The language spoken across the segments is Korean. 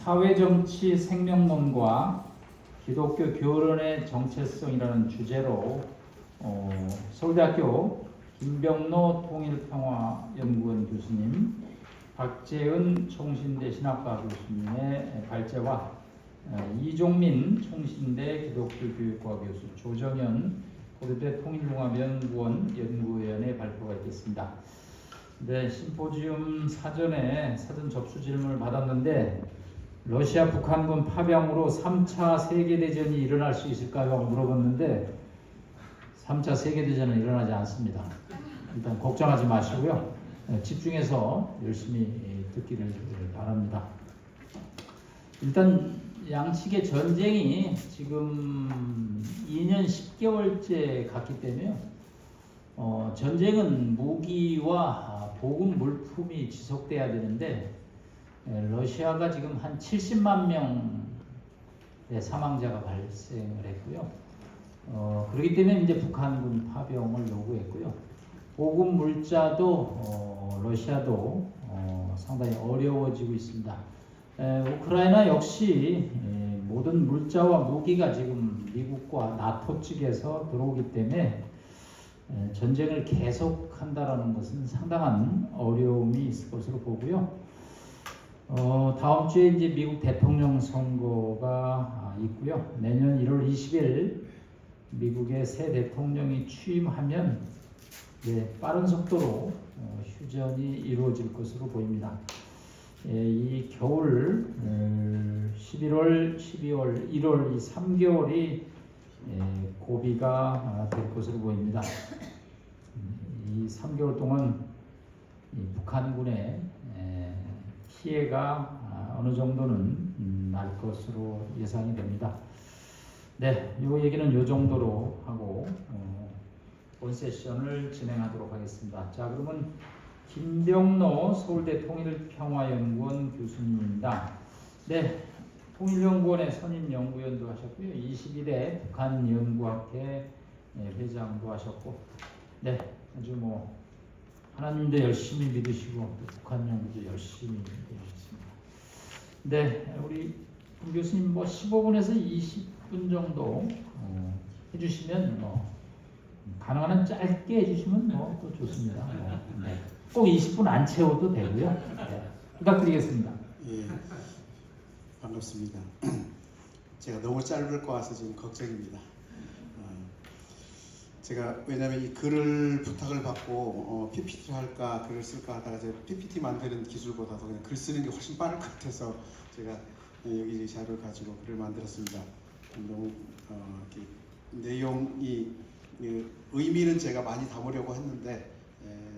사회정치 생명론과 기독교 교론의 정체성이라는 주제로 서울대학교 김병로 통일평화연구원 교수님, 박재은 총신대 신학과 교수님의 발제와 이종민 총신대 기독교교육과 교수, 조정현 고려대 통일융합연구원 연구위원의 발표가 있겠습니다. 네, 심포지움 사전에 사전 접수 질문을 받았는데 러시아 북한군 파병으로 3차 세계대전이 일어날 수 있을까요? 물어봤는데 3차 세계대전은 일어나지 않습니다. 일단 걱정하지 마시고요. 집중해서 열심히 듣기를 바랍니다. 일단 양측의 전쟁이 지금 2년 10개월째 갔기 때문에요. 전쟁은 무기와 보급 물품이 지속돼야 되는데 러시아가 지금 한 70만 명의 사망자가 발생을 했고요. 그렇기 때문에 이제 북한군 파병을 요구했고요. 보급 물자도 러시아도 상당히 어려워지고 있습니다. 우크라이나 역시 모든 물자와 무기가 지금 미국과 나토 측에서 들어오기 때문에 전쟁을 계속한다라는 것은 상당한 어려움이 있을 것으로 보고요. 다음 주에 이제 미국 대통령 선거가 있고요. 내년 1월 20일 미국의 새 대통령이 취임하면 빠른 속도로 휴전이 이루어질 것으로 보입니다. 이 겨울 11월, 12월, 1월 이 3개월이 고비가 될 것으로 보입니다. 이 3개월 동안 북한군의 피해가 어느 정도는 날 것으로 예상이 됩니다. 네, 이 얘기는 이 정도로 하고 본 세션을 진행하도록 하겠습니다. 자, 그러면 김병로 서울대 통일평화연구원 교수님입니다. 네, 통일연구원의 선임연구원도 하셨고요. 22대 북한연구학회 회장도 하셨고, 네, 아주 하나님도 열심히 믿으시고 북한 연구도 열심히 하셨습니다. 네, 우리 교수님 15분에서 20분 정도 해주시면 가능한 한 짧게 해주시면 또 좋습니다. 네. 꼭 20분 안 채워도 되고요. 네, 부탁드리겠습니다. 예, 반갑습니다. 제가 너무 짧을 것 같아서 지금 걱정입니다. 제가 왜냐하면 이 글을 부탁을 받고 PPT를 할까 글을 쓸까 하다가 제가 PPT 만드는 기술보다도 그냥 글 쓰는 게 훨씬 빠를 것 같아서 제가 여기 자료를 가지고 글을 만들었습니다. 너무 내용이 의미는 제가 많이 담으려고 했는데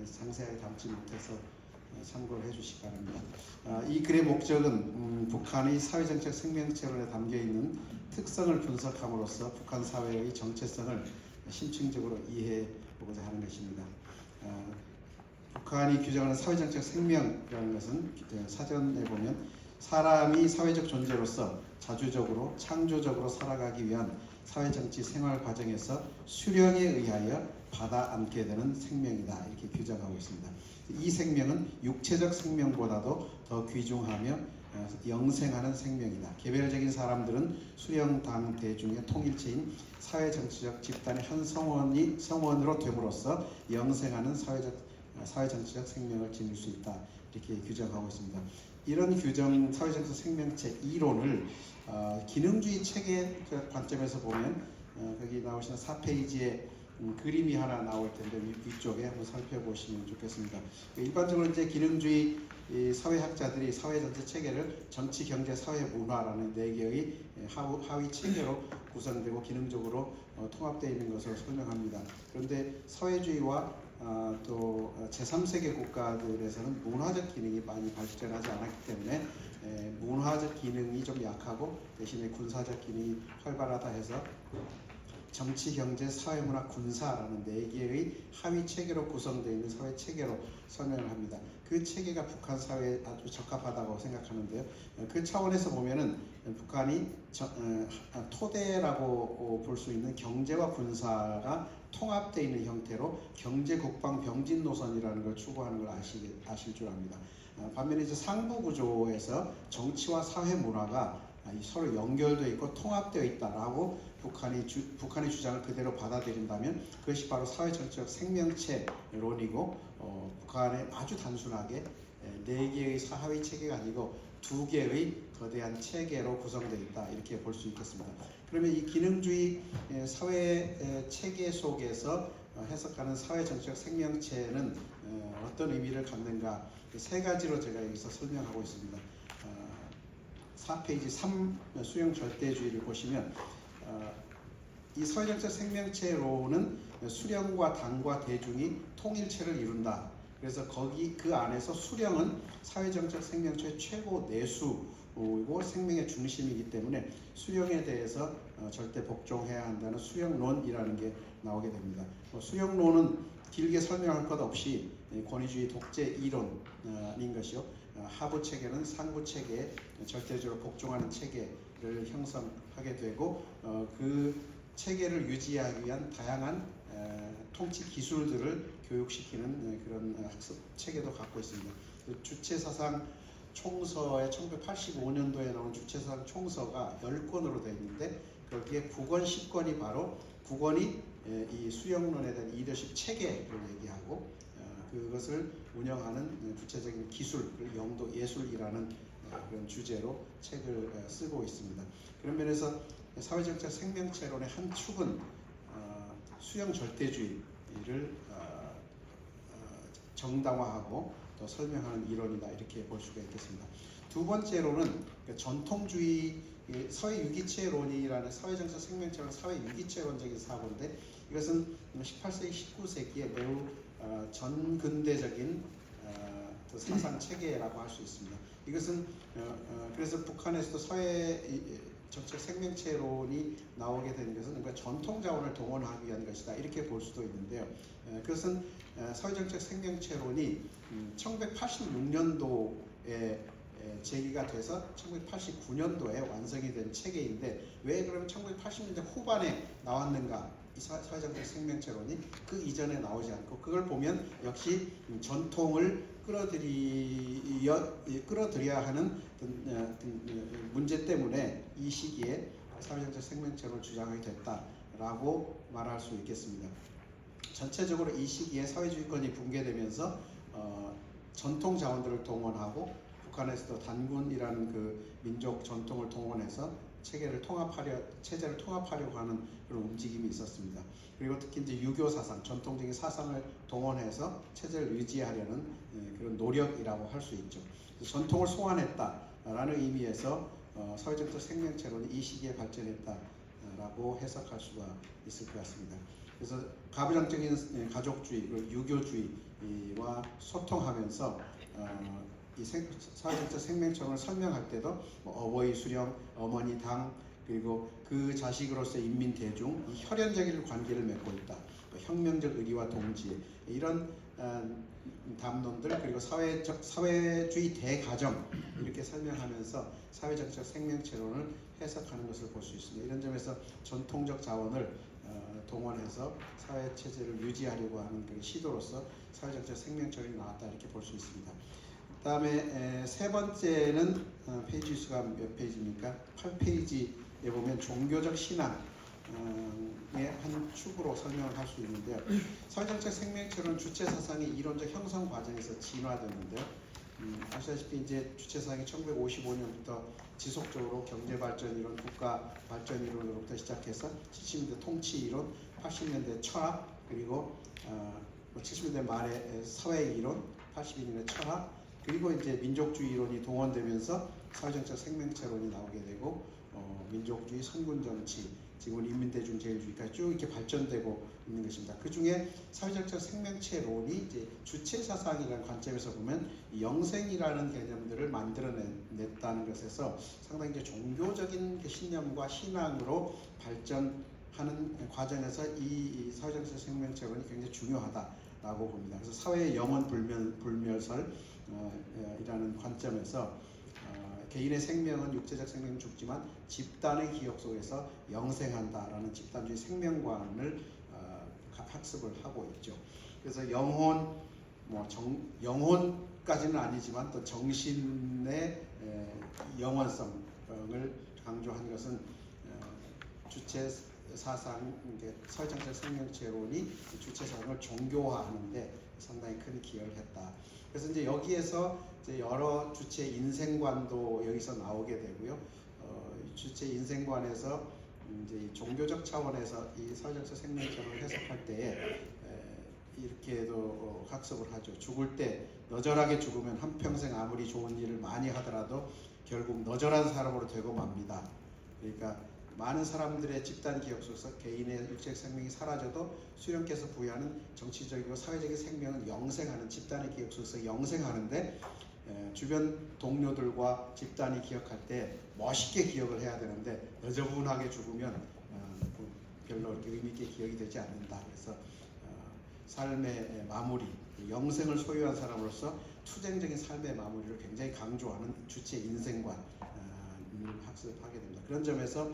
상세하게 담지 못해서 참고를 해주시기 바랍니다. 이 글의 목적은 북한의 사회정책 생명체론에 담겨있는 특성을 분석함으로써 북한 사회의 정체성을 심층적으로 이해해보고자 하는 것입니다. 북한이 규정하는 사회정책 생명이라는 것은 사전에 보면 사람이 사회적 존재로서 자주적으로 창조적으로 살아가기 위한 사회정치 생활 과정에서 수령에 의하여 받아 안게 되는 생명이다, 이렇게 규정하고 있습니다. 이 생명은 육체적 생명보다도 더 귀중하며 영생하는 생명이다. 개별적인 사람들은 수령당 대중의 통일체인 사회정치적 집단의 한 성원으로 됨으로써 영생하는 사회정치적 생명을 지닐 수 있다, 이렇게 규정하고 있습니다. 이런 규정 사회정치 생명체 이론을 기능주의 체계 관점에서 보면 거기 나오시는 4페이지에 그림이 하나 나올 텐데 위쪽에 한번 살펴보시면 좋겠습니다. 일반적으로 이제 기능주의 사회학자들이 사회전체 체계를 정치, 경제, 사회, 문화라는 4개의 하위 체계로 구성되고 기능적으로 통합되어 있는 것을 설명합니다. 그런데 사회주의와 또 제3세계 국가들에서는 문화적 기능이 많이 발전하지 않았기 때문에 문화적 기능이 좀 약하고 대신에 군사적 기능이 활발하다 해서 정치, 경제, 사회문화, 군사라는 4개의 하위 체계로 구성되어 있는 사회 체계로 설명을 합니다. 그 체계가 북한 사회에 아주 적합하다고 생각하는데요. 그 차원에서 보면은 북한이 토대라고 볼 수 있는 경제와 군사가 통합되어 있는 형태로 경제, 국방, 병진 노선이라는 걸 추구하는 걸 아실 줄 압니다. 반면에 이제 상부 구조에서 정치와 사회 문화가 서로 연결되어 있고 통합되어 있다라고 북한의 주장을 그대로 받아들인다면 그것이 바로 사회정치적 생명체론이고 북한의 아주 단순하게 네 개의 사회 체계가 아니고 두 개의 거대한 체계로 구성되어 있다 이렇게 볼 수 있겠습니다. 그러면 이 기능주의 사회 체계 속에서 해석하는 사회정치적 생명체는 어떤 의미를 갖는가 세 가지로 제가 여기서 설명하고 있습니다. 4페이지 3 수령 절대주의를 보시면 이 사회정치적 생명체로는 수령과 당과 대중이 통일체를 이룬다. 그래서 그 안에서 수령은 사회정치적 생명체의 최고 내수이고 생명의 중심이기 때문에 수령에 대해서 절대 복종해야 한다는 수령론이라는 게 나오게 됩니다. 수령론은 길게 설명할 것 없이 권위주의 독재 이론인 것이요. 하부 체계는 상부 체계에 절대적으로 복종하는 체계를 형성하게 되고 그 체계를 유지하기 위한 다양한 통치 기술들을 교육시키는 그런 학습 체계도 갖고 있습니다. 주체사상 총서에 1985년도에 나온 주체사상 총서가 10권으로 되어 있는데 거기에 9권, 10권이 바로 9권이 이 수령론에 대한 리더십 체계를 얘기하고 그것을 운영하는 구체적인 기술, 영도 예술이라는 그런 주제로 책을 쓰고 있습니다. 그런 면에서 사회정책 생명체론의 한 축은 수령 절대주의를 정당화하고 또 설명하는 이론이다 이렇게 볼 수가 있겠습니다. 두 번째로는 전통주의 사회 유기체론이라는 사회정책 생명체론 사회 유기체론적인 사고인데 이것은 18세기 19세기에 매우 전근대적인 사상 체계라고 할 수 있습니다. 이것은 그래서 북한에서도 사회 정책 생명체론이 나오게 된 것은 그러니까 전통 자원을 동원하기 위한 것이다 이렇게 볼 수도 있는데요. 그것은 사회정책 생명체론이 1986년도에 제기가 돼서 1989년도에 완성이 된 체계인데 왜 그러면 1980년대 후반에 나왔는가? 이 사회정책 생명체론이 그 이전에 나오지 않고 그걸 보면 역시 전통을 끌어들여야 하는 문제 때문에 이 시기에 사회정책 생명체론을 주장하게 됐다라고 말할 수 있겠습니다. 전체적으로 이 시기에 사회주의권이 붕괴되면서 전통 자원들을 동원하고 북한에서도 단군이라는 그 민족 전통을 동원해서 체제를 통합하려고 하는 그런 움직임이 있었습니다. 그리고 특히 이제 유교 사상, 전통적인 사상을 동원해서 체제를 유지하려는 그런 노력이라고 할 수 있죠. 전통을 소환했다라는 의미에서 사회정책 생명체론이 이 시기에 발전했다라고 해석할 수가 있을 것 같습니다. 그래서 가부장적인 가족주의, 그리고 유교주의와 소통하면서 이 사회정책 생명체론을 설명할 때도 어버이 수령, 어머니 당, 그리고 그 자식으로서의 인민 대중, 이 혈연적인 관계를 맺고 있다. 혁명적 의리와 동지애 이런 담론들 그리고 사회주의 대가정 이렇게 설명하면서 사회정책 생명체론을 해석하는 것을 볼 수 있습니다. 이런 점에서 전통적 자원을 동원해서 사회 체제를 유지하려고 하는 그 시도로서 사회정책 생명체론이 나왔다 이렇게 볼 수 있습니다. 그 다음에 세 번째는 페이지 수가 몇 페이지입니까? 8페이지에 보면 종교적 신앙의 한 축으로 설명을 할 수 있는데요. 사회정책 생명체론 주체사상이 이론적 형성 과정에서 진화됐는데요. 아시다시피 이제 주체사상이 1955년부터 지속적으로 경제발전이론, 국가발전이론으로부터 시작해서 70년대 통치이론, 80년대 철학, 그리고 70년대 말에 사회이론, 82년에 철학, 그리고 이제 민족주의 이론이 동원되면서 사회정책 생명체론이 나오게 되고 민족주의, 선군정치, 지금은 인민대중제일주의까지 쭉 이렇게 발전되고 있는 것입니다. 그 중에 사회정책 생명체론이 이제 주체사상이라는 관점에서 보면 영생이라는 개념들을 만들어냈다는 것에서 상당히 이제 종교적인 신념과 신앙으로 발전하는 과정에서 이 사회정책 생명체론이 굉장히 중요하다라고 봅니다. 그래서 사회의 영원 불멸설이라는 관점에서 개인의 생명은 육체적 생명은 죽지만 집단의 기억 속에서 영생한다라는 집단주의 생명관을 학습을 하고 있죠. 그래서 영혼, 뭐 영혼까지는 아니지만 또 정신의 영원성을 강조한 것은 주체 사상, 사회정책 생명체론이 주체 사상을 종교화하는데 상당히 큰 기여를 했다. 그래서 이제 여기에서 이제 여러 주체 인생관도 여기서 나오게 되고요. 주체 인생관에서 이제 이 종교적 차원에서 이 사회정책 생명체론을 해석할 때에 이렇게도 학습을 하죠. 죽을 때 너절하게 죽으면 한평생 아무리 좋은 일을 많이 하더라도 결국 너절한 사람으로 되고 맙니다. 그러니까 많은 사람들의 집단 기억 속에서 개인의 육체적 생명이 사라져도 수령께서 부여하는 정치적이고 사회적인 생명은 영생하는, 집단의 기억 속에서 영생하는데 주변 동료들과 집단이 기억할 때 멋있게 기억을 해야 되는데 너저분하게 죽으면 별로 이렇게 의미 있게 기억이 되지 않는다. 그래서 삶의 마무리, 영생을 소유한 사람으로서 투쟁적인 삶의 마무리를 굉장히 강조하는 주체 인생관을 학습하게 됩니다. 그런 점에서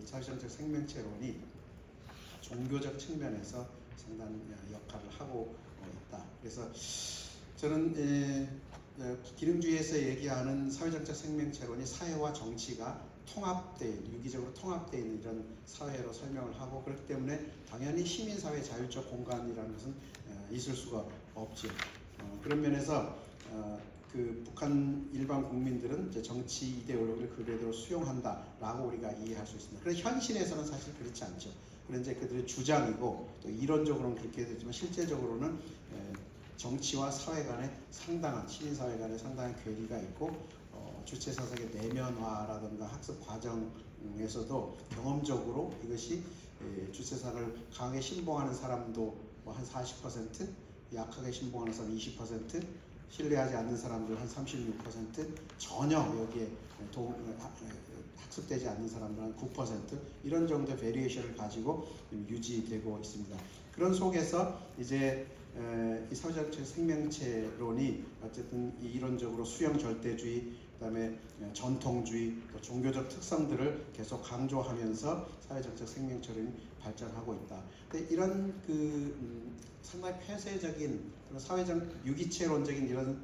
사회정책 생명체론이 종교적 측면에서 상당한 역할을 하고 있다. 그래서 저는 기능주의에서 얘기하는 사회정책 생명체론이 사회와 정치가 통합되어 있는, 유기적으로 통합되어 있는 이런 사회로 설명을 하고, 그렇기 때문에 당연히 시민사회 자율적 공간이라는 것은 있을 수가 없죠. 그런 면에서 그 북한 일반 국민들은 이제 정치 이데올로기를 그대로 수용한다라고 우리가 이해할 수 있습니다. 그런데 현실에서는 사실 그렇지 않죠. 그런 이제 그들의 주장이고 또 이론적으로는 그렇게 되지만 실제적으로는 정치와 사회 간에 상당한, 시민사회 간에 상당한 괴리가 있고 주체 사상의 내면화라든가 학습 과정에서도 경험적으로 이것이 주체 사상을 강하게 신봉하는 사람도 뭐 한 40%, 약하게 신봉하는 사람 20%, 신뢰하지 않는 사람들 한 36%, 전혀 여기에 학습되지 않는 사람들 한 9%, 이런 정도의 베리에이션을 가지고 유지되고 있습니다. 그런 속에서 이제 이 사회정책 생명체론이 어쨌든 이론적으로 수용 절대주의, 그다음에 전통주의, 또 종교적 특성들을 계속 강조하면서 사회정책 생명체론이 발전하고 있다. 근데 이런 상당히 폐쇄적인 사회적 유기체론적인 이런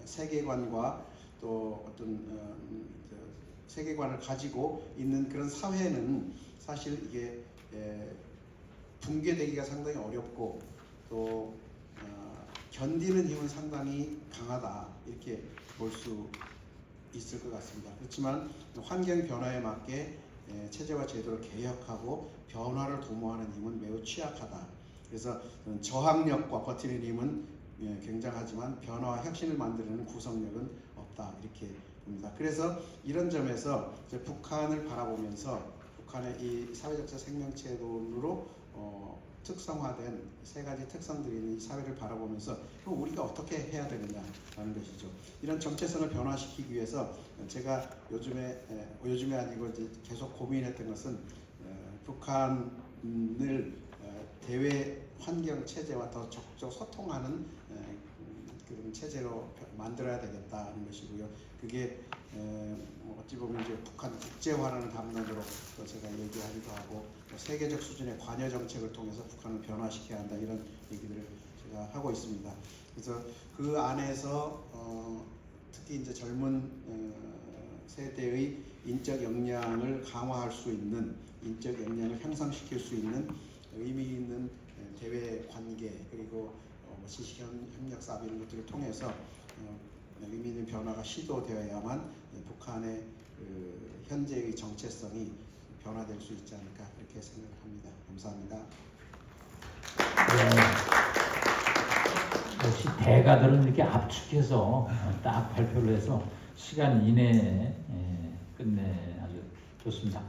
세계관과 또 어떤 세계관을 가지고 있는 그런 사회는 사실 이게 붕괴되기가 상당히 어렵고 또 견디는 힘은 상당히 강하다, 이렇게 볼 수 있을 것 같습니다. 그렇지만 환경 변화에 맞게 체제와 제도를 개혁하고 변화를 도모하는 힘은 매우 취약하다. 그래서 저항력과 버티는 힘은 굉장하지만 변화와 혁신을 만드는 구성력은 없다, 이렇게 봅니다. 그래서 이런 점에서 이제 북한을 바라보면서 북한의 이 사회적 생명체론으로 특성화된 세 가지 특성들이 있는 이 사회를 바라보면서 그럼 우리가 어떻게 해야 되느냐라는 것이죠. 이런 정체성을 변화시키기 위해서 제가 요즘에 아니고 이제 계속 고민했던 것은 북한을 대외 환경 체제와 더 적극적으로 소통하는 그런 체제로 만들어야 되겠다는 것이고요. 그게 어찌 보면 이제 북한 국제화라는 담론으로 또 제가 얘기하기도 하고, 세계적 수준의 관여 정책을 통해서 북한을 변화시켜야 한다, 이런 얘기들을 제가 하고 있습니다. 그래서 그 안에서 특히 이제 젊은 세대의 인적 역량을 강화할 수 있는, 인적 역량을 향상시킬 수 있는 의미 있는 대외 관계, 그리고 지식 협력 사업 이런 것들을 통해서 의미 있는 변화가 시도되어야만 북한의 현재의 정체성이 변화될 수 있지 않을까, 그렇게 생각합니다. 감사합니다. 네. 역시 대가들은 이렇게 압축해서 딱 발표를 해서 시간 이내에 끝내 아주 좋습니다.